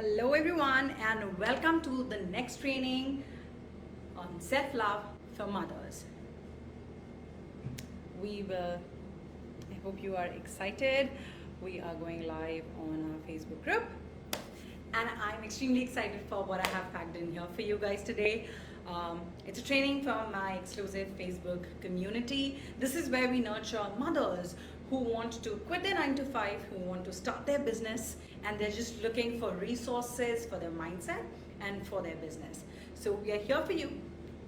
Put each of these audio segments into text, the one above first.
Hello everyone and welcome to the next training on self-love for mothers. I hope you are excited. We are going live on our Facebook group and I'm extremely excited for what I have packed in here for you guys today. It's a training from my exclusive Facebook community. This is where we nurture mothers who want to quit their 9 to 5, who want to start their business, and they're just looking for resources for their mindset and for their business. So we are here for you,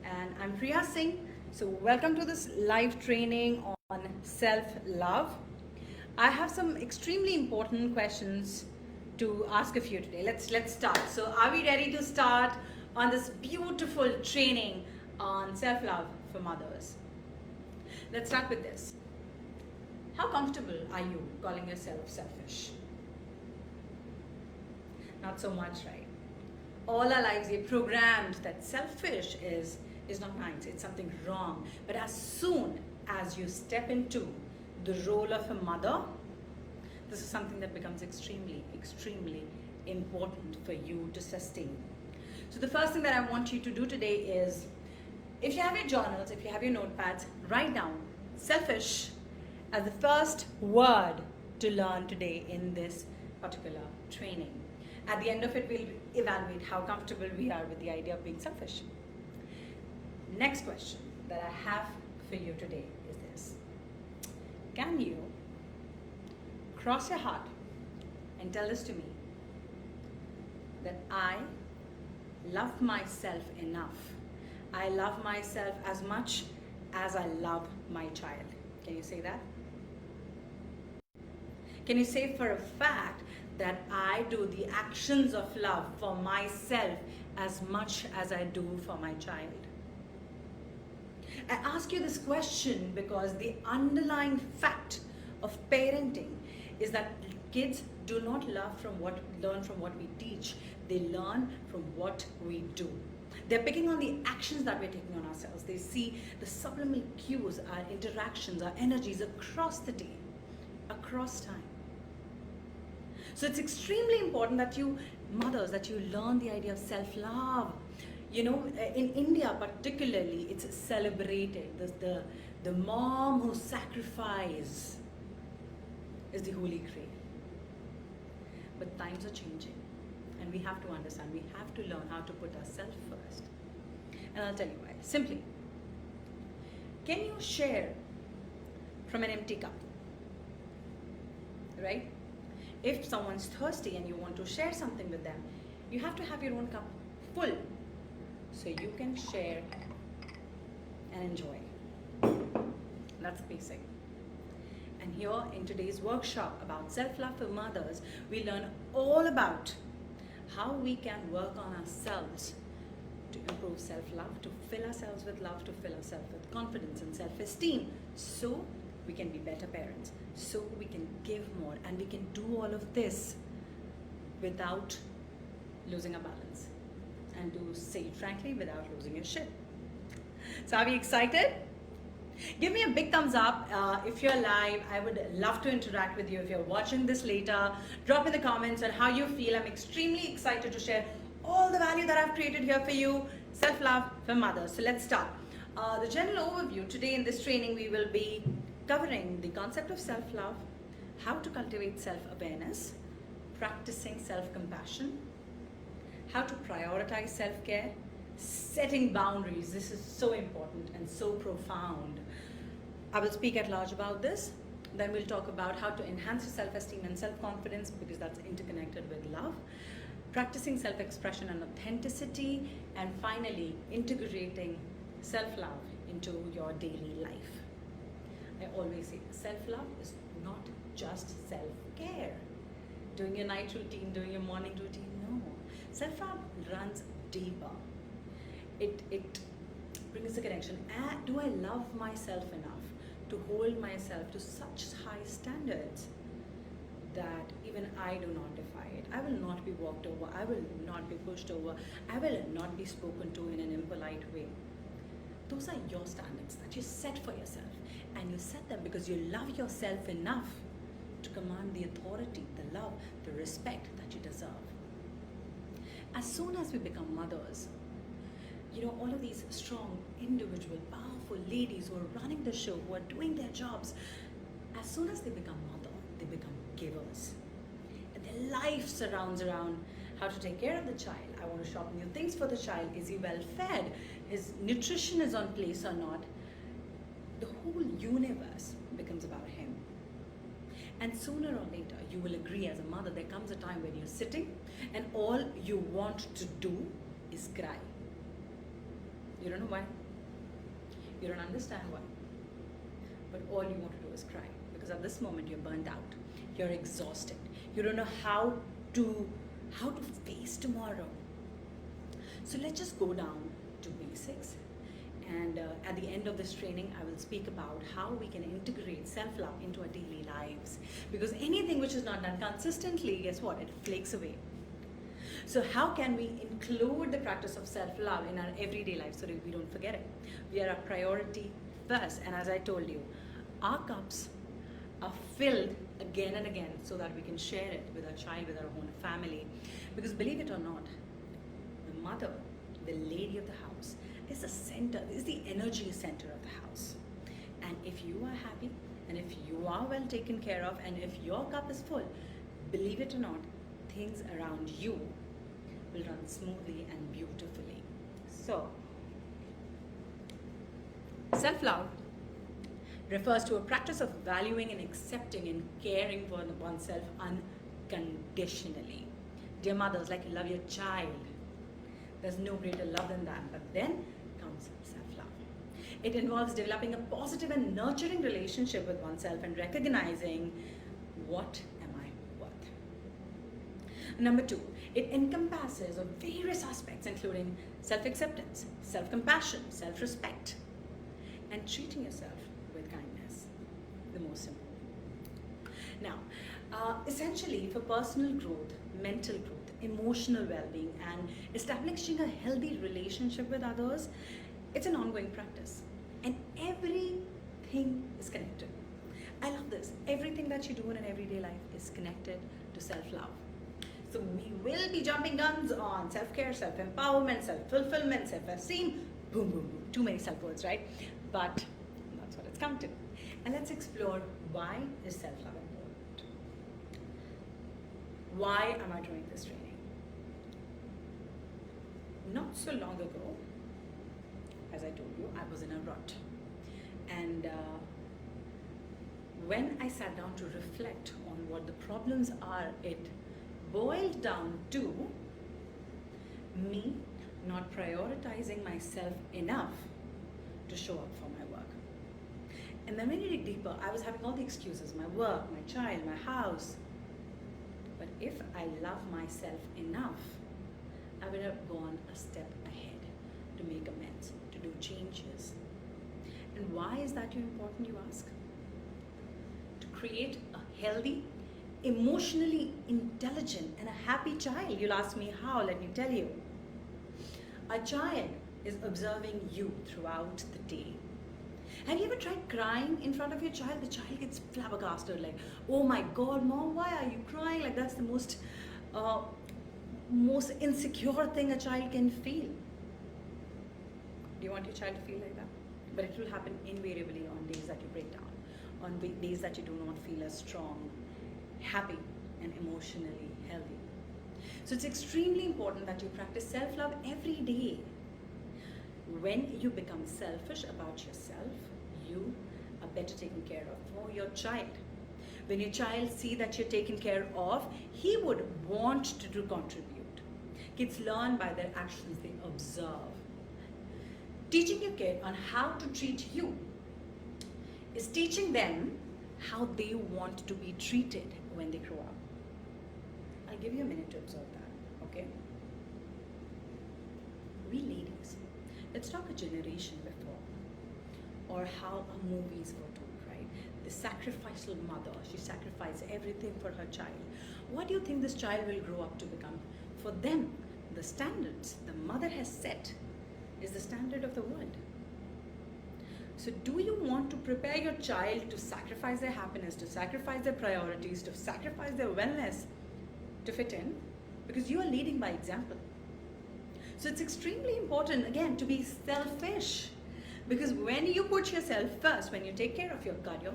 and I'm Priya Singh. So welcome to this live training on self-love. I have some extremely important questions to ask of you today. Let's start. So are we ready to start on this beautiful training on self-love for mothers? Let's start with this. How comfortable are you calling yourself selfish? Not so much, right? All our lives we're programmed that selfish is not nice, it's something wrong. But as soon as you step into the role of a mother, this is something that becomes extremely, extremely important for you to sustain. So the first thing that I want you to do today is, if you have your journals, if you have your notepads, write down selfish as the first word to learn today in this particular training. At the end of it, we'll evaluate how comfortable we are with the idea of being selfish. Next question that I have for you today is this. Can you cross your heart and tell this to me, that I love myself enough. I love myself as much as I love my child. Can you say that? Can you say for a fact that I do the actions of love for myself as much as I do for my child? I ask you this question because the underlying fact of parenting is that kids do not learn from what we teach. They learn from what we do. They're picking on the actions that we're taking on ourselves. They see the subliminal cues, our interactions, our energies across the day, across time. So it's extremely important that you mothers, that you learn the idea of self-love. You know, in India particularly, it's celebrated. The mom who sacrifices is the holy grail. But times are changing, and we have to understand, we have to learn how to put ourselves first. And I'll tell you why. Simply, can you share from an empty cup? Right? If someone's thirsty and you want to share something with them, you have to have your own cup full so you can share and enjoy. That's basic. And here in today's workshop about self-love for mothers, we learn all about how we can work on ourselves to improve self-love, to fill ourselves with love, to fill ourselves with confidence and self-esteem, so we can be better parents, so we can give more, and we can do all of this without losing our balance, and to say it frankly, without losing your shit. So are we excited? Give me a big thumbs up if you're live. I would love to interact with you. If you're watching this later, drop in the comments on how you feel. I'm extremely excited to share all the value that I've created here for you. Self-love for mothers. So let's start. The general overview. Today in this training we will be covering the concept of self-love, how to cultivate self-awareness, practicing self-compassion, how to prioritize self-care, setting boundaries. This is so important and so profound. I will speak at large about this. Then we'll talk about how to enhance your self-esteem and self-confidence, because that's interconnected with love, practicing self-expression and authenticity, and finally integrating self-love into your daily life. I always say self-love is not just self-care. Doing your night routine, doing your morning routine, no. Self-love runs deeper. It brings the connection. Do I love myself enough to hold myself to such high standards that even I do not defy it? I will not be walked over. I will not be pushed over. I will not be spoken to in an impolite way. Those are your standards that you set for yourself. And you set them because you love yourself enough to command the authority, the love, the respect that you deserve. As soon as we become mothers, all of these strong, individual, powerful ladies who are running the show, who are doing their jobs, as soon as they become mother, they become givers. And their life surrounds around how to take care of the child. I want to shop new things for the child. Is he well fed? His nutrition is on place or not? The whole universe becomes about him. And sooner or later, you will agree as a mother, there comes a time when you're sitting and all you want to do is cry. You don't know why. You don't understand why. But all you want to do is cry. Because at this moment, you're burned out. You're exhausted. You don't know how to face tomorrow. So let's just go down to basics. And at the end of this training, I will speak about how we can integrate self-love into our daily lives. Because anything which is not done consistently, guess what? It flakes away. So how can we include the practice of self-love in our everyday life so that we don't forget it? We are a priority first. And as I told you, our cups are filled again and again so that we can share it with our child, with our own family. Because believe it or not, the mother, the lady of the house, is the center, is the energy center of the house. And if you are happy, and if you are well taken care of, and if your cup is full, believe it or not, things around you will run smoothly and beautifully. So, self-love refers to a practice of valuing and accepting and caring for oneself unconditionally. Dear mothers, like you love your child, there's no greater love than that. But then comes self-love. It involves developing a positive and nurturing relationship with oneself and recognizing what am I worth. Number 2, it encompasses of various aspects including self-acceptance, self-compassion, self-respect, and treating yourself with kindness, the most important. Now, essentially for personal growth, mental growth, emotional well-being, and establishing a healthy relationship with others, it's an ongoing practice. And everything is connected. I love this. Everything that you do in an everyday life is connected to self-love. So we will be jumping guns on self-care, self-empowerment, self-fulfillment, self-esteem. Boom, boom, boom. Too many self-words, right? But that's what it's come to. And let's explore, why is self-love important? Why am I doing this training? Not so long ago, as I told you, I was in a rut. And when I sat down to reflect on what the problems are, it boiled down to me not prioritizing myself enough to show up for my work. And then when you dig deeper, I was having all the excuses, my work, my child, my house. But if I love myself enough, I would have gone a step ahead to make amends, to do changes. And why is that important, you ask? To create a healthy, emotionally intelligent, and a happy child. You'll ask me how, let me tell you. A child is observing you throughout the day. Have you ever tried crying in front of your child? The child gets flabbergasted, like, oh my God, Mom, why are you crying? Like, that's the most insecure thing a child can feel. Do you want your child to feel like that? But it will happen invariably on days that you break down, on days that you do not feel as strong, happy, and emotionally healthy. So it's extremely important that you practice self-love every day. When you become selfish about yourself, you are better taken care of for your child. When your child sees that you're taken care of, he would want to contribute. Kids learn by their actions, they observe. Teaching your kid on how to treat you is teaching them how they want to be treated when they grow up. I'll give you a minute to observe that, okay? We ladies, let's talk a generation before, or how our movies were told, right? The sacrificial mother, she sacrificed everything for her child. What do you think this child will grow up to become? For them, the standards the mother has set is the standard of the world. So do you want to prepare your child to sacrifice their happiness, to sacrifice their priorities, to sacrifice their wellness to fit in? Because you are leading by example. So it's extremely important, again, to be selfish. Because when you put yourself first, when you take care of your career,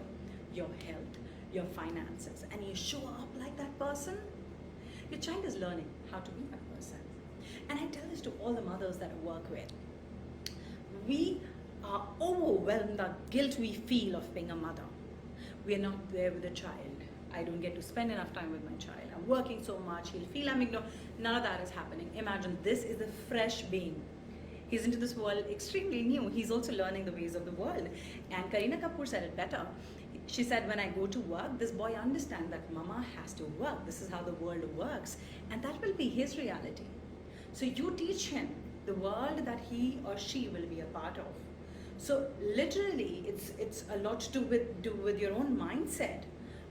your health, your finances, and you show up like that person, your child is learning how to be that person. And I tell this to all the mothers that I work with. We are overwhelmed the guilt we feel of being a mother. We are not there with the child. I don't get to spend enough time with my child. I'm working so much. He'll feel I'm ignored. None of that is happening. Imagine this is a fresh being. He's into this world extremely new. He's also learning the ways of the world. And Kareena Kapoor said it better. She said, when I go to work, this boy understands that mama has to work. This is how the world works. And that will be his reality. So you teach him the world that he or she will be a part of. So literally, it's a lot to do with your own mindset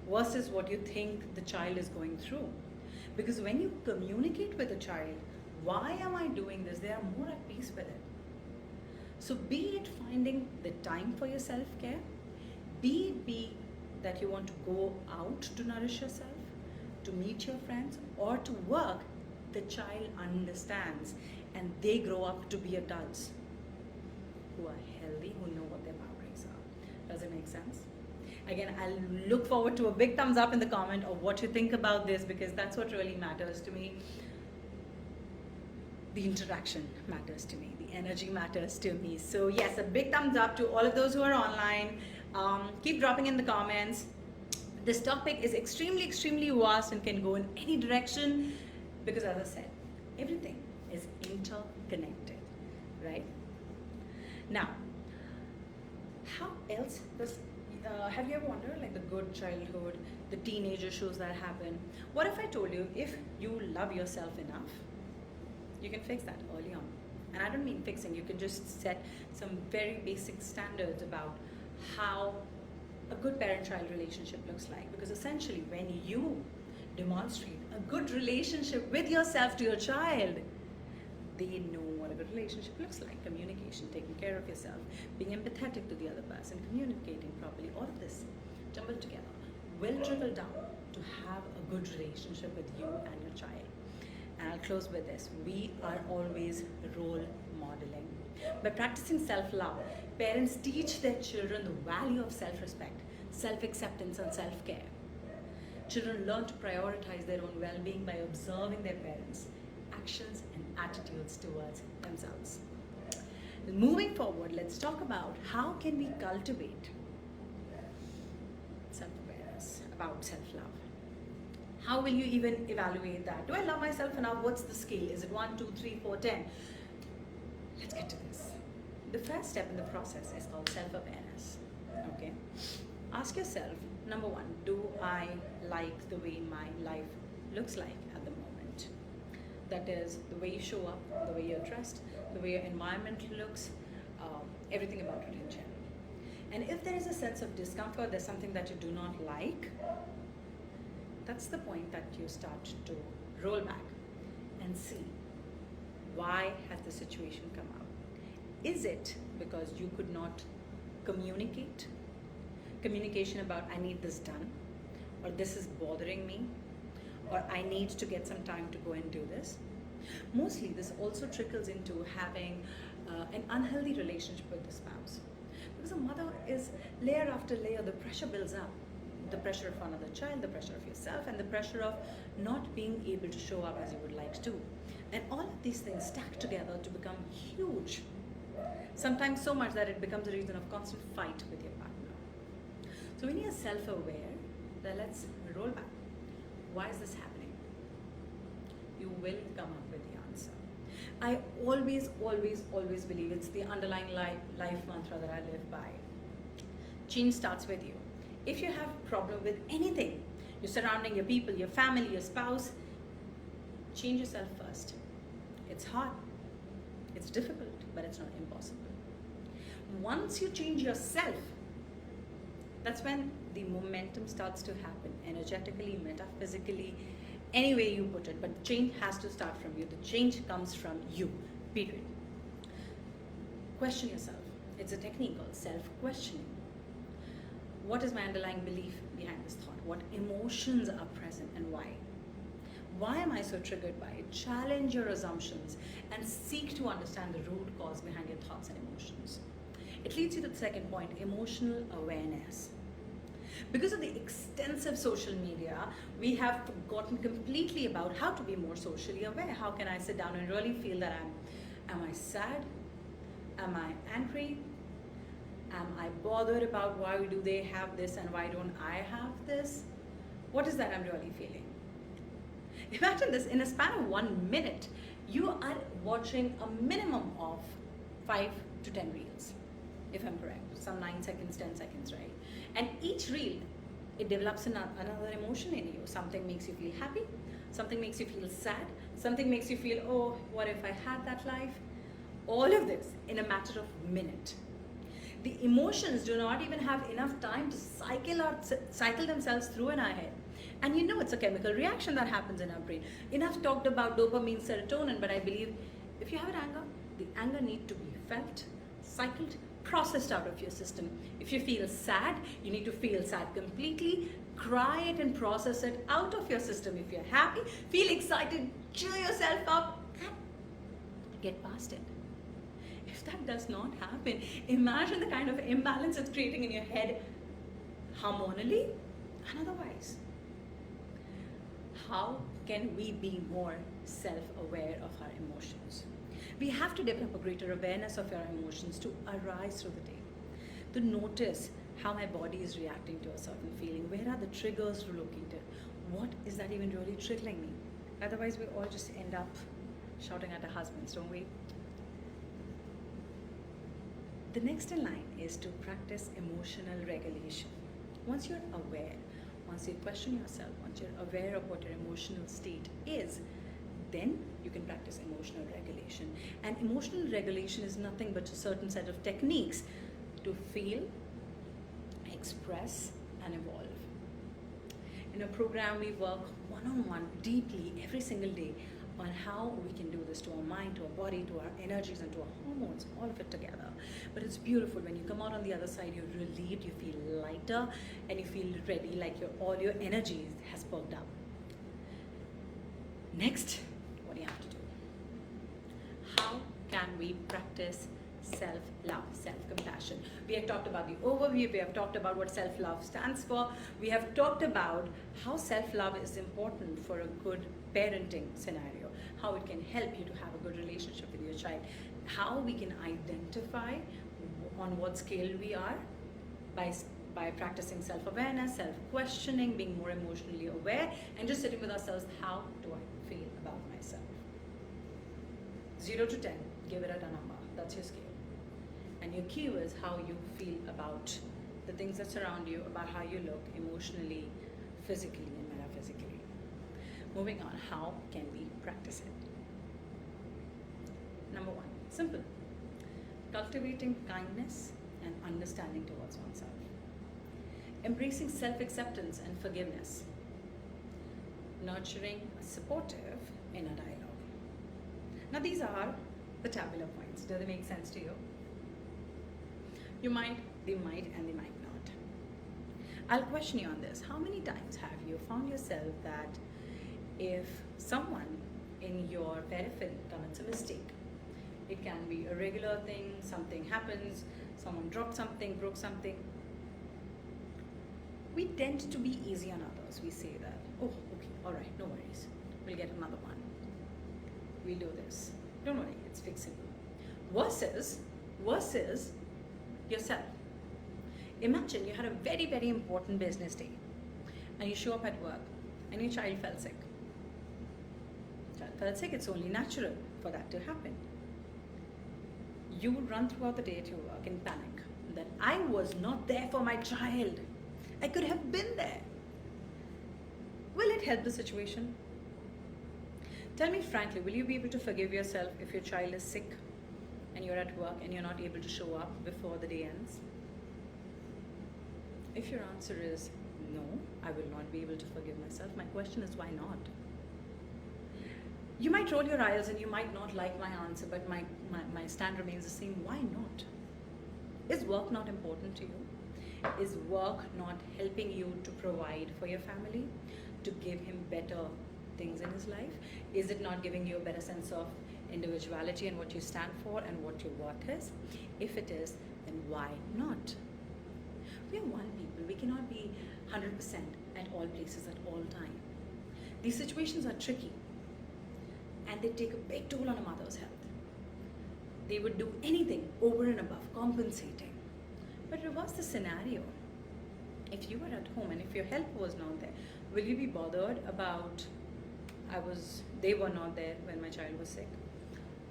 versus what you think the child is going through. Because when you communicate with a child, why am I doing this? They are more at peace with it. So be it finding the time for your self-care, be that you want to go out to nourish yourself, to meet your friends, or to work, the child understands and they grow up to be adults who are healthy, who know what their boundaries are. Does it make sense? Again, I'll look forward to a big thumbs up in the comment of what you think about this, because that's what really matters to me. The interaction matters to me. The energy matters to me. So yes, a big thumbs up to all of those who are online. Keep dropping in the comments. This topic is extremely vast and can go in any direction, because as I said, everything is interconnected, right? Now, how else does, have you ever wondered, like the good childhood, the teenage issues that happen? What if I told you, if you love yourself enough, you can fix that early on? And I don't mean fixing, you can just set some very basic standards about how a good parent-child relationship looks like. Because essentially, when you demonstrate a good relationship with yourself to your child, they know what a good relationship looks like. Communication, taking care of yourself, being empathetic to the other person, communicating properly, all of this jumbled together will trickle down to have a good relationship with you and your child. And I'll close with this. We are always role modeling. By practicing self-love, parents teach their children the value of self-respect, self-acceptance, and self-care. Children learn to prioritize their own well-being by observing their parents' actions and attitudes towards themselves. Moving forward, let's talk about how can we cultivate self-awareness about self-love. How will you even evaluate that? Do I love myself enough? What's the scale? Is it 1, 2, 3, 4, 10? Let's get to this. The first step in the process is called self-awareness. Okay? Ask yourself, number 1, do I like the way my life looks like at the moment? That is, the way you show up, the way you're dressed, the way your environment looks, everything about it in general. And if there is a sense of discomfort, there's something that you do not like, that's the point that you start to roll back and see, why has the situation come up? Is it because you could not communicate? Communication about, I need this done, or this is bothering me, or I need to get some time to go and do this. Mostly this also trickles into having an unhealthy relationship with the spouse. Because a mother is layer after layer, the pressure builds up. The pressure of another child, the pressure of yourself, and the pressure of not being able to show up as you would like to. And all of these things stack together to become huge. Sometimes so much that it becomes a reason of constant fight with your partner. So when you're self-aware, then let's roll back. Why is this happening? You will come up with the answer. I always believe it's the underlying life mantra that I live by. Change starts with you. If you have a problem with anything, your surrounding, your people, your family, your spouse, change yourself first. It's hard, it's difficult, but it's not impossible. Once you change yourself, that's when the momentum starts to happen, energetically, metaphysically, any way you put it. But change has to start from you. The change comes from you, period. Question yourself. It's a technique called self-questioning. What is my underlying belief behind this thought? What emotions are present and why? Why am I so triggered by it? Challenge your assumptions and seek to understand the root cause behind your thoughts and emotions. It leads you to the second point, emotional awareness. Because of the extensive social media, we have forgotten completely about how to be more socially aware. How can I sit down and really feel that am I sad? Am I angry? Am I bothered about why do they have this and why don't I have this? What is that I'm really feeling? Imagine this, in a span of 1 minute, you are watching a minimum of 5 to 10 reels, if I'm correct. Some 9 seconds, 10 seconds, right? And each reel, it develops another emotion in you. Something makes you feel happy, something makes you feel sad, something makes you feel, oh, what if I had that life? All of this in a matter of a minute. The emotions do not even have enough time to cycle themselves through in our head. And you know it's a chemical reaction that happens in our brain. Enough talked about dopamine, serotonin, but I believe if you have an anger, the anger needs to be felt, cycled, processed out of your system. If you feel sad, you need to feel sad completely, cry it and process it out of your system. If you're happy, feel excited, cheer yourself up, and get past it. If that does not happen, imagine the kind of imbalance it's creating in your head, hormonally and otherwise. How can we be more self-aware of our emotions? We have to develop a greater awareness of our emotions to arise through the day, to notice how my body is reacting to a certain feeling. Where are the triggers located? What is that even really triggering me? Otherwise, we all just end up shouting at our husbands, don't we? The next in line is to practice emotional regulation. Once you're aware, once you question yourself, once you're aware of what your emotional state is, then you can practice emotional regulation. And emotional regulation is nothing but a certain set of techniques to feel, express, and evolve. In a program, we work one-on-one deeply every single day on how we can do this to our mind, to our body, to our energies, and to our hormones, all of it together. But it's beautiful when you come out on the other side, you're relieved, you feel lighter, and you feel ready, like all your energy has perked up. Next, what do you have to do? How can we practice self-love, self-compassion? We have talked about the overview, we have talked about what self-love stands for, we have talked about how self-love is important for a good parenting scenario, how it can help you to have a good relationship with your child, how we can identify on what scale we are by practicing self-awareness, self-questioning, being more emotionally aware, and just sitting with ourselves, how do I feel about myself? 0 to 10, give it a number, that's your scale. And your key is how you feel about the things that surround you, about how you look emotionally, physically, and metaphysically. Moving on, how can we practice it? Number 1, simple. Cultivating kindness and understanding towards oneself. Embracing self-acceptance and forgiveness. Nurturing a supportive inner dialogue. Now these are the tabular points. Do they make sense to you? You might, they might, and they might not. I'll question you on this. How many times have you found yourself that if someone in your periphery commits a mistake, it can be a regular thing, something happens, someone dropped something, broke something, we tend to be easy on others. We say that, oh, okay, all right, no worries, we'll get another one. We'll do this. Don't worry, it's fixable. Versus yourself. Imagine you had a very, very important business day and you show up at work and your child fell sick. Child fell sick, it's only natural for that to happen. You would run throughout the day at your work in panic that I was not there for my child. I could have been there. Will it help the situation? Tell me frankly, will you be able to forgive yourself if your child is sick and you're at work and you're not able to show up before the day ends? If your answer is no, I will not be able to forgive myself, my question is why not? You might roll your eyes and you might not like my answer, but my stand remains the same. Why not? Is work not important to you? Is work not helping you to provide for your family, to give him better things in his life? Is it not giving you a better sense of individuality and what you stand for and what your worth is? If it is, then why not? We are one people. We cannot be 100% at all places at all time. These situations are tricky and they take a big toll on a mother's health. They would do anything over and above, compensating. But reverse the scenario. If you were at home and if your help was not there, will you be bothered about they were not there when my child was sick,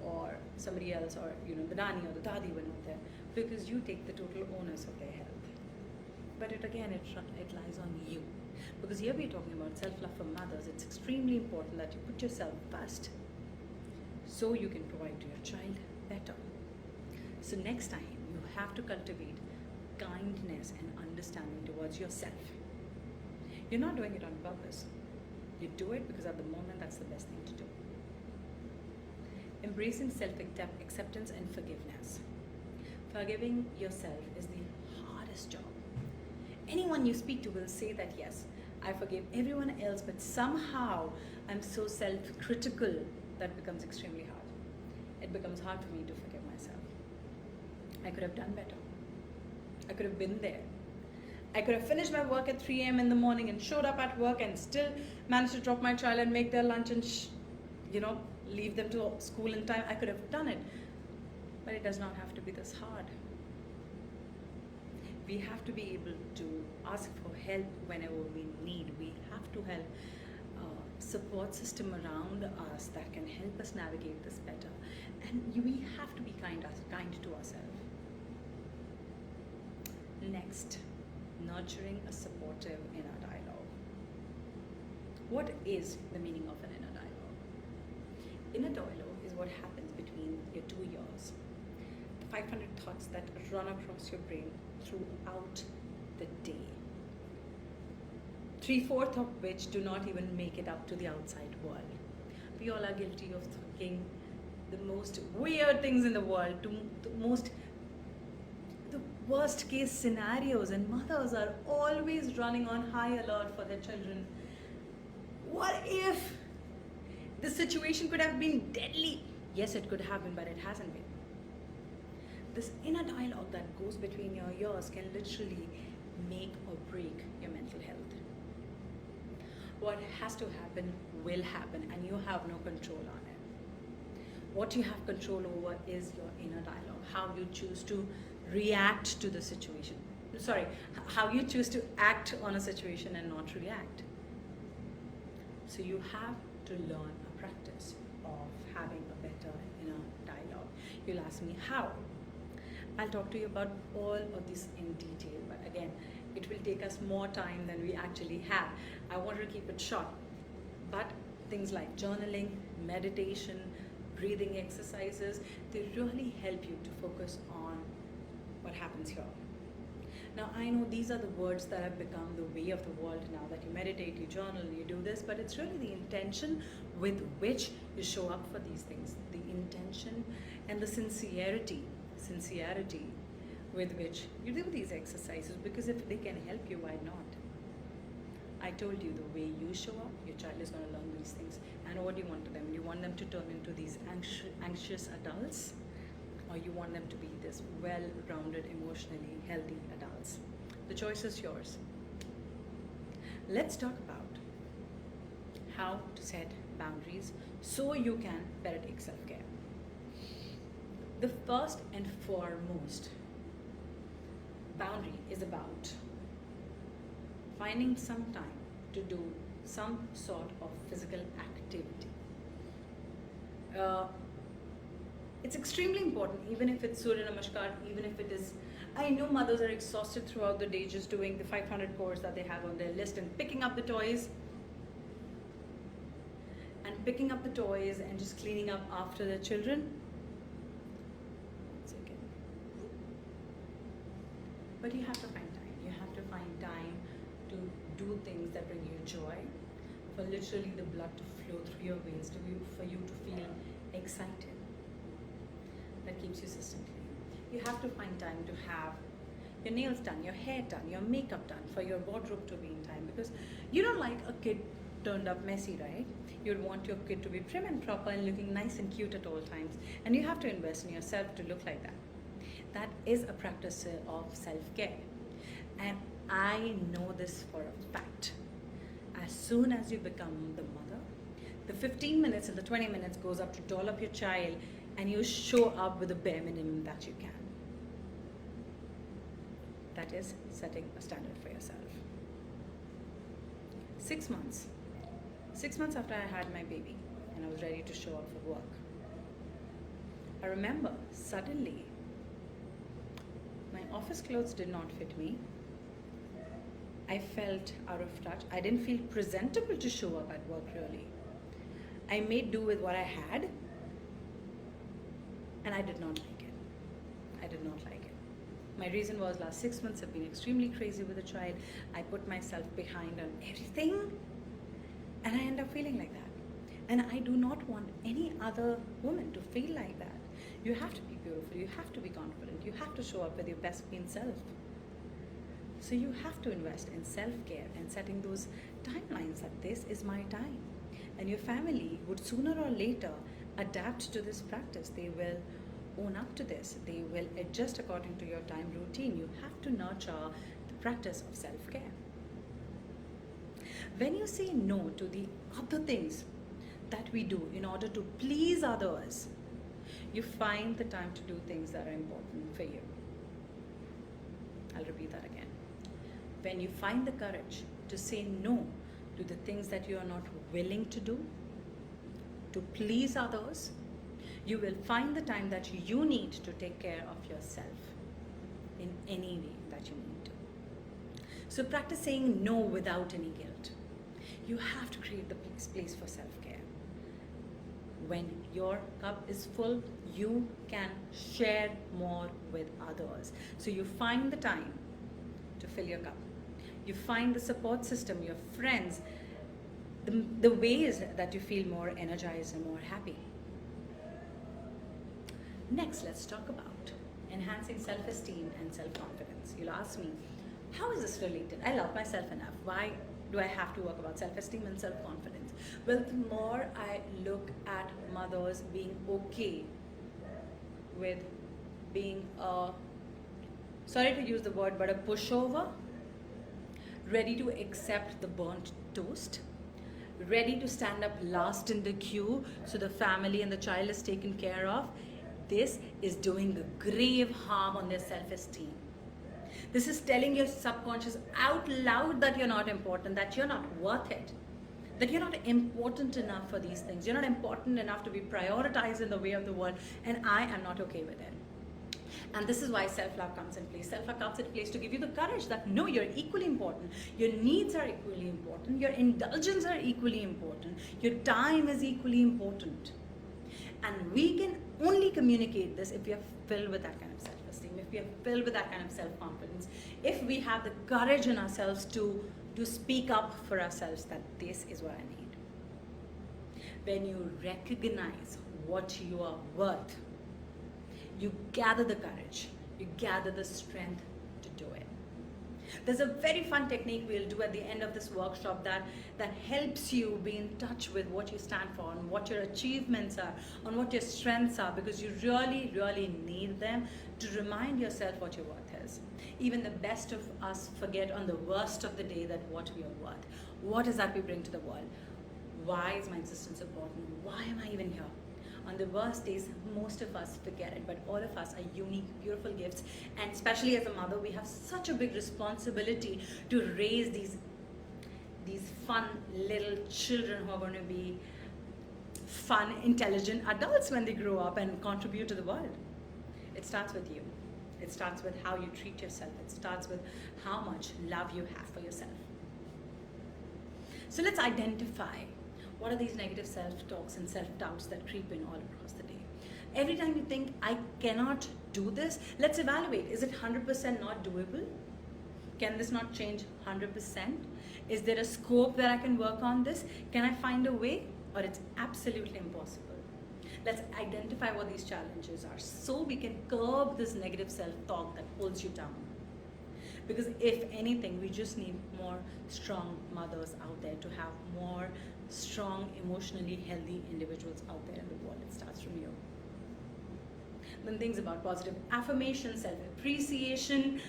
or somebody else, or the nani or the dadi were not there, because you take the total onus of their health. But it lies on you, because here we're talking about self-love for mothers. It's extremely important that you put yourself first so you can provide to your child better. So next time you have to cultivate kindness and understanding towards yourself. You're not doing it on purpose. You do it because at the moment that's the best thing to do. Embracing self-acceptance and forgiveness. Forgiving yourself is the hardest job. Anyone you speak to will say that, yes, I forgive everyone else, but somehow I'm so self-critical that becomes extremely hard. It becomes hard for me to forgive myself. I could have done better. I could have been there. I could have finished my work at 3 a.m. in the morning and showed up at work and still managed to drop my child and make their lunch and leave them to school in time. I could have done it, but it does not have to be this hard. We have to be able to ask for help whenever we need. We have to have a support system around us that can help us navigate this better. And we have to be kind to ourselves. Next, nurturing a supportive inner dialogue. What is the meaning of an inner dialogue? Inner dialogue is what happens between your 2 ears. The 500 thoughts that run across your brain throughout the day. 3/4 of which do not even make it up to the outside world. We all are guilty of thinking the most weird things in the world, the worst case scenarios, and mothers are always running on high alert for their children. What if the situation could have been deadly? Yes, it could have been, but it hasn't been. This inner dialogue that goes between your ears can literally make or break your mental health. What has to happen will happen, and you have no control on it. What you have control over is your inner dialogue, how you choose to react to the situation. How you choose to act on a situation and not react. So you have to learn a practice of having a better inner dialogue. You'll ask me how. I'll talk to you about all of this in detail, but again, it will take us more time than we actually have. I want to keep it short, but things like journaling, meditation, breathing exercises, they really help you to focus on what happens here. Now, I know these are the words that have become the way of the world now, that you meditate, you journal, you do this, but it's really the intention with which you show up for these things, the intention and the sincerity with which you do these exercises, because if they can help you, why not? I told you, the way you show up, your child is going to learn these things. And what do you want to them? You want them to turn into these anxious adults, or you want them to be this well-rounded, emotionally healthy adults? The choice is yours. Let's talk about how to set boundaries so you can better take self-care. The first and foremost boundary is about finding some time to do some sort of physical activity. It's extremely important, even if it's Surya Namaskar, even if it is, I know mothers are exhausted throughout the day just doing the 500 chores that they have on their list and picking up the toys and just cleaning up after their children. But you have to find time. You have to find time to do things that bring you joy, for literally the blood to flow through your veins, for you to feel excited. That keeps your system clean. You have to find time to have your nails done, your hair done, your makeup done, for your wardrobe to be in time, because you don't like a kid turned up messy, right? You'd want your kid to be prim and proper and looking nice and cute at all times. And you have to invest in yourself to look like that. That is a practice of self-care. And I know this for a fact. As soon as you become the mother, the 15 minutes and the 20 minutes goes up to doll up your child, and you show up with the bare minimum that you can. That is setting a standard for yourself. 6 months. 6 months after I had my baby and I was ready to show up for work, I remember suddenly my office clothes did not fit me. I felt out of touch. I didn't feel presentable to show up at work really. I made do with what I had, and I did not like it. I did not like it. My reason was last 6 months have been extremely crazy with a child. I put myself behind on everything, and I end up feeling like that. And I do not want any other woman to feel like that. You have to be beautiful, you have to be confident, you have to show up with your best being self. So you have to invest in self-care and setting those timelines that this is my time. And your family would sooner or later adapt to this practice. They will own up to this. They will adjust according to your time routine. You have to nurture the practice of self-care. When you say no to the other things that we do in order to please others, you find the time to do things that are important for you. I'll repeat that again. When you find the courage to say no to the things that you are not willing to do, to please others, you will find the time that you need to take care of yourself in any way that you need to. So practice saying no without any guilt. You have to create the place for self-care. When your cup is full, you can share more with others. So you find the time to fill your cup. You find the support system, your friends, the ways that you feel more energized and more happy. Next, let's talk about enhancing self-esteem and self-confidence. You'll ask me, how is this related? I love myself enough. Why do I have to work about self-esteem and self-confidence? Well, the more I look at mothers being okay with being a, sorry to use the word, but a pushover, ready to accept the burnt toast, ready to stand up last in the queue so the family and the child is taken care of, this is doing a grave harm on their self-esteem. This is telling your subconscious out loud that you're not important, that you're not worth it, that you're not important enough for these things. You're not important enough to be prioritized in the way of the world, and I am not okay with it. And this is why self-love comes in place. Self-love comes in place to give you the courage that no, you're equally important. Your needs are equally important. Your indulgence are equally important. Your time is equally important. And we can only communicate this if we are filled with that kind of self-esteem, if we are filled with that kind of self-confidence, if we have the courage in ourselves to speak up for ourselves that this is what I need. When you recognize what you are worth, you gather the courage, you gather the strength to do it. There's a very fun technique we'll do at the end of this workshop that helps you be in touch with what you stand for, on what your achievements are, on what your strengths are, because you really, really need them to remind yourself what your worth is. Even the best of us forget on the worst of the day that what we are worth. What is that we bring to the world? Why is my existence important? Why am I even here? On the worst days, most of us forget it, but all of us are unique, beautiful gifts. And especially as a mother, we have such a big responsibility to raise these fun little children who are going to be fun, intelligent adults when they grow up and contribute to the world. It starts with you. It starts with how you treat yourself. It starts with how much love you have for yourself. So let's identify what are these negative self-talks and self-doubts that creep in all across the day. Every time you think, I cannot do this, let's evaluate. Is it 100% not doable? Can this not change 100%? Is there a scope that I can work on this? Can I find a way? Or it's absolutely impossible. Let's identify what these challenges are so we can curb this negative self-talk that pulls you down. Because if anything, we just need more strong mothers out there to have more strong, emotionally healthy individuals out there in the world. It starts from you. Then things about positive affirmation, self-appreciation,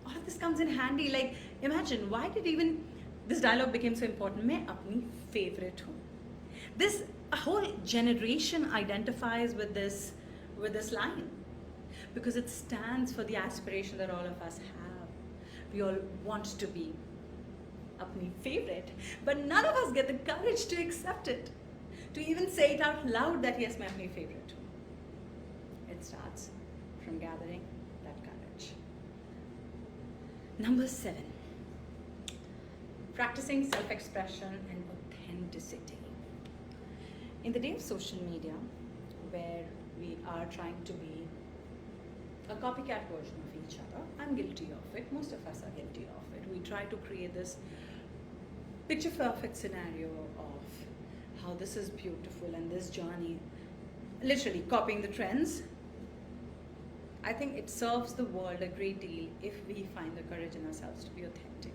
all of this comes in handy. Like, imagine, why did even this dialogue became so important? मैं अपनी favorite हूँ. This a whole generation identifies with this line because it stands for the aspiration that all of us have. We all want to be अपनी favorite, but none of us get the courage to accept it, to even say it out loud that yes, मैं अपनी favorite हूँ. It starts from gathering that courage. Number 7, practicing self-expression and authenticity. In the day of social media, where we are trying to be a copycat version of each other, I'm guilty of it, most of us are guilty of it. We try to create this picture perfect scenario of how this is beautiful and this journey, literally copying the trends. I think it serves the world a great deal if we find the courage in ourselves to be authentic,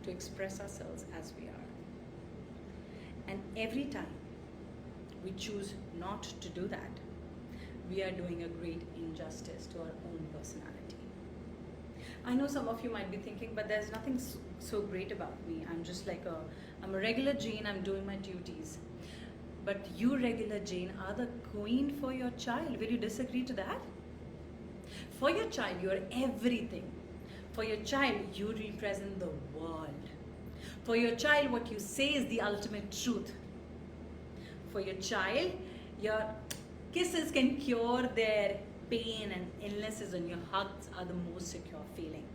to express ourselves as we are. And every time we choose not to do that, we are doing a great injustice to our own personality. I know some of you might be thinking, but there's nothing so great about me. I'm a regular Jane, I'm doing my duties. But you, regular Jane, are the queen for your child. Will you disagree to that? For your child, you are everything. For your child, you represent the world. For your child, what you say is the ultimate truth. For your child, your kisses can cure their pain and illnesses, and your hugs are the most secure feeling.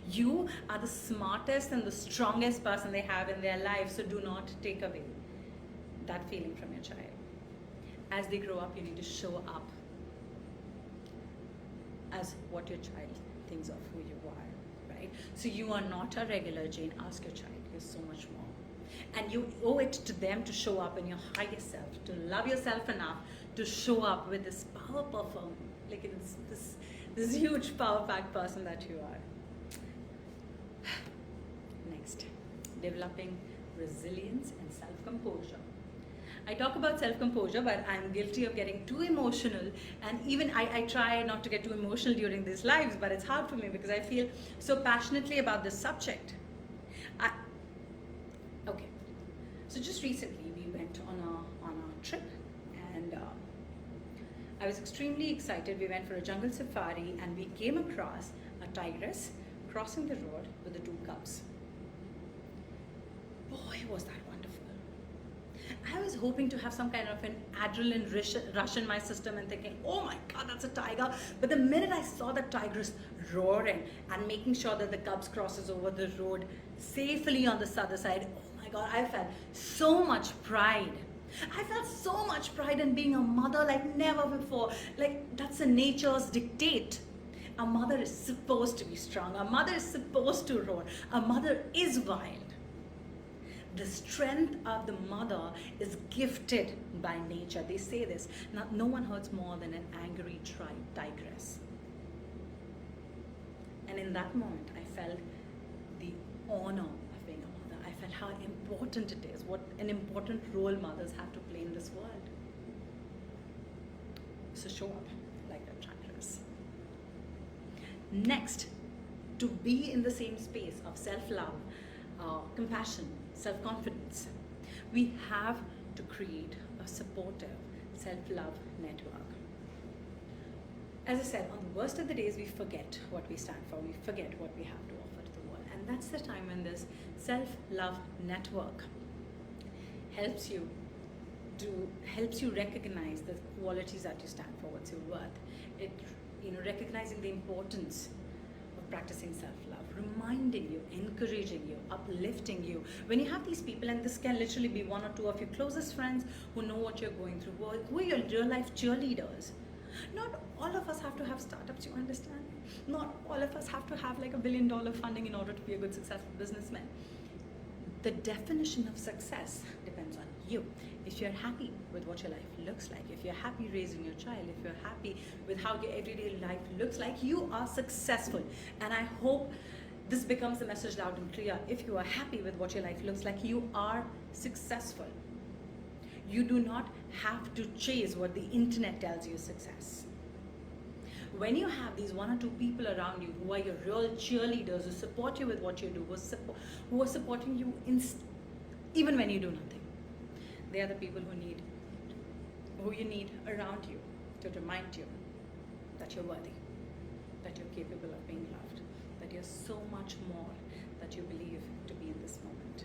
You are the smartest and the strongest person they have in their life, so do not take away that feeling from your child. As they grow up, you need to show up as what your child thinks of who you are, right? So you are not a regular Jane. Ask your child. You're so much more. And you owe it to them to show up in your highest self, to love yourself enough to show up with this power perform, like it's this huge power-packed person that you are. Next, developing resilience and self-composure. I talk about self-composure, but I'm guilty of getting too emotional, and even I try not to get too emotional during these lives, but it's hard for me because I feel so passionately about this subject. Okay, so just recently we went on a trip, and I was extremely excited. We went for a jungle safari, and we came across a tigress crossing the road with the 2 cubs. Boy, was that wonderful. I was hoping to have some kind of an adrenaline rush in my system and thinking, oh my God, that's a tiger. But the minute I saw the tigress roaring and making sure that the cubs crosses over the road safely on the other side, oh my God, I felt so much pride. I felt so much pride in being a mother like never before. Like, that's a nature's dictate. A mother is supposed to be strong. A mother is supposed to roar. A mother is wild. The strength of the mother is gifted by nature. They say this. Now, no one hurts more than an angry tigress. And in that moment, I felt the honor of being a mother. I felt how important it is, what an important role mothers have to play in this world. So show up like a tigress. Next, to be in the same space of self-love, compassion, self-confidence, we have to create a supportive self-love network. As I said, on the worst of the days, we forget what we stand for. We forget what we have to offer to the world. And that's the time when this self-love network helps you recognize the qualities that you stand for, what's your worth. It, recognizing the importance of practicing self-love, reminding you, encouraging you, uplifting you. When you have these people, and this can literally be 1 or 2 of your closest friends who know what you're going through, who are your real life cheerleaders. Not all of us have to have startups, you understand? Not all of us have to have like $1 billion funding in order to be a good, successful businessman. The definition of success depends on you. If you're happy with what your life looks like, if you're happy raising your child, if you're happy with how your everyday life looks like, you are successful. And I hope this becomes the message loud and clear. If you are happy with what your life looks like, you are successful. You do not have to chase what the internet tells you is success. When you have these one or two people around you who are your real cheerleaders, who support you with what you do, who are supporting you even when you do nothing, they are the people who you need around you to remind you that you're worthy, that you're capable of being loved, that you're so much more that you believe to be in this moment.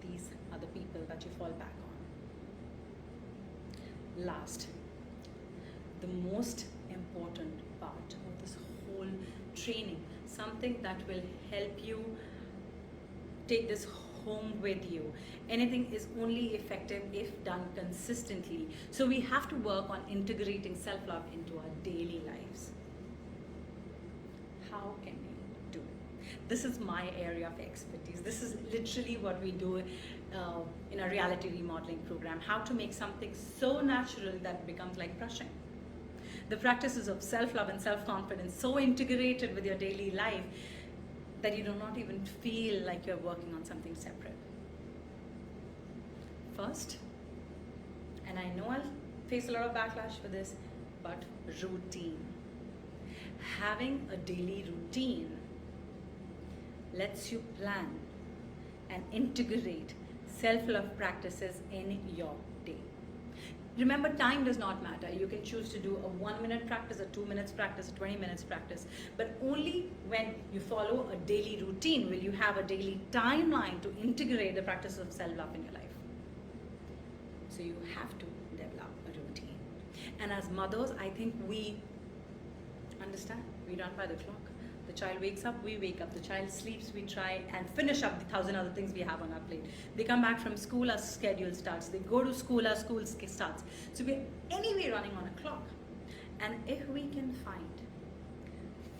These are the people that you fall back on. Last, the most important part of this whole training, something that will help you take this home with you. Anything is only effective if done consistently. So we have to work on integrating self-love into our daily lives. How can we do it? This is my area of expertise. This is literally what we do in a reality remodeling program. How to make something so natural that it becomes like brushing. The practices of self-love and self-confidence so integrated with your daily life that you do not even feel like you're working on something separate. First, and I know I'll face a lot of backlash for this, but routine. Having a daily routine lets you plan and integrate self-love practices in your day. Remember, time does not matter. You can choose to do a 1 minute practice, a 2 minutes practice, a 20 minutes practice. But only when you follow a daily routine will you have a daily timeline to integrate the practice of self-love in your life. So you have to develop a routine. And as mothers, I think we understand. We run by the clock. The child wakes up, we wake up. The child sleeps, we try and finish up the 1,000 other things we have on our plate. They come back from school, our schedule starts. They go to school, our school starts. So we're anyway running on a clock. And if we can find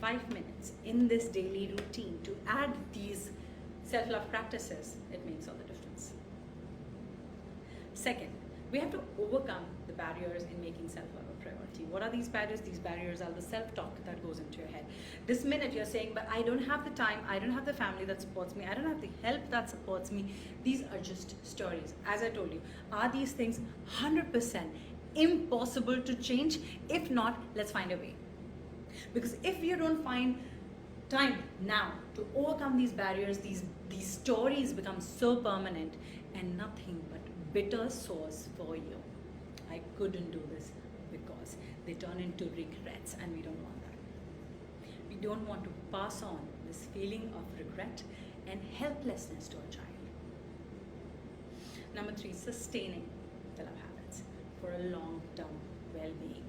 5 minutes in this daily routine to add these self-love practices, it makes all the difference. Second, we have to overcome the barriers in making self-love a priority. What are these barriers? These barriers are the self-talk that goes into your head. This minute you're saying, but I don't have the time, I don't have the family that supports me, I don't have the help that supports me. These are just stories. As I told you, are these things 100% impossible to change? If not, let's find a way. Because if you don't find time now to overcome these barriers, these stories become so permanent and nothing but bitter sores for you. I couldn't do this because they turn into regrets, and we don't want that. We don't want to pass on this feeling of regret and helplessness to our child. Number 3, sustaining the love habits for a long-term well-being.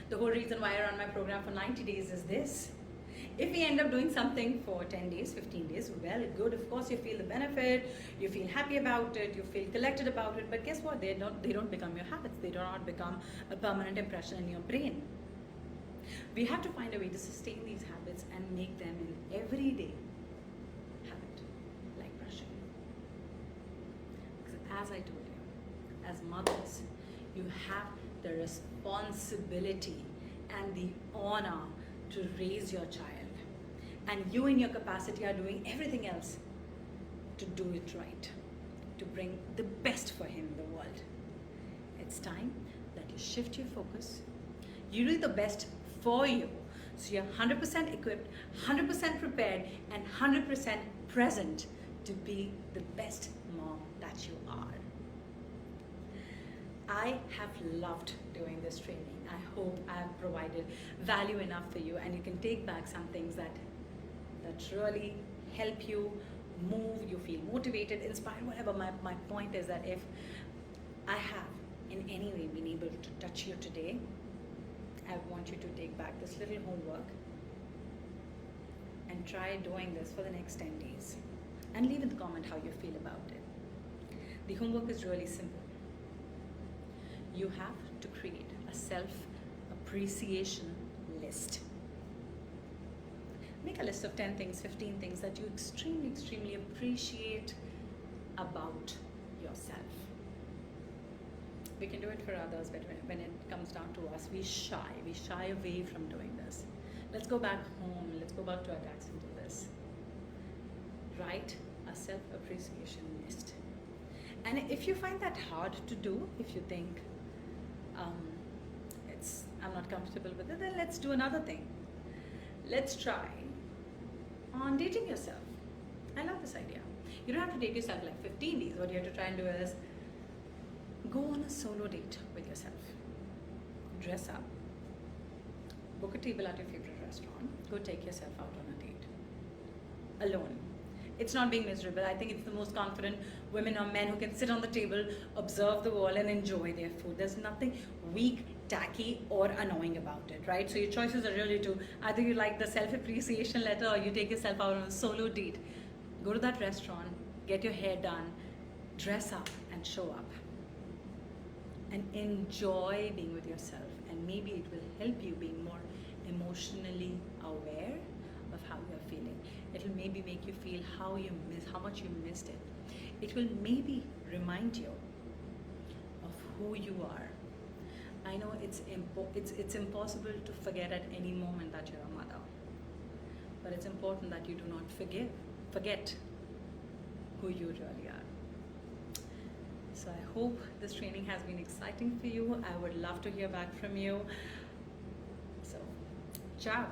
The whole reason why I run my program for 90 days is this. If we end up doing something for 10 days, 15 days, well, good. Of course, you feel the benefit, you feel happy about it, you feel collected about it. But guess what? They don't become your habits. They do not become a permanent impression in your brain. We have to find a way to sustain these habits and make them an everyday habit, like brushing. Because as I told you, as mothers, you have the responsibility and the honor to raise your child. And you in your capacity are doing everything else to do it right, to bring the best for him in the world. It's time that you shift your focus. You do the best for you. So you're 100% equipped, 100% prepared, and 100% present to be the best mom that you are. I have loved doing this training. I hope I have provided value enough for you, and you can take back some things that really help you move, you feel motivated, inspired, whatever. My point is that if I have in any way been able to touch you today, I want you to take back this little homework and try doing this for the next 10 days. And leave in the comment how you feel about it. The homework is really simple. You have to create a self-appreciation list. Make a list of 10 things, 15 things that you extremely, extremely appreciate about yourself. We can do it for others, but when it comes down to us, we shy away from doing this. Let's go back home, let's go back to our decks and do this. Write a self-appreciation list. And if you find that hard to do, if you think I'm not comfortable with it, then let's do another thing. Let's try on dating yourself. I love this idea. You don't have to date yourself like 15 days. What you have to try and do is go on a solo date with yourself. Dress up. Book a table at your favorite restaurant. Go take yourself out on a date. Alone. It's not being miserable. I think it's the most confident women or men who can sit on the table, observe the wall, and enjoy their food. There's nothing weak, tacky, or annoying about it, right? So your choices are really to either you like the self-appreciation letter or you take yourself out on a solo date. Go to that restaurant, get your hair done, dress up, and show up. And enjoy being with yourself. And maybe it will help you being more emotionally aware of how you're feeling. It will maybe make you feel how much you missed it. It will maybe remind you of who you are. I know it's impossible to forget at any moment that you're a mother, but it's important that you do not forget who you really are. So I hope this training has been exciting for you. I would love to hear back from you. So, ciao.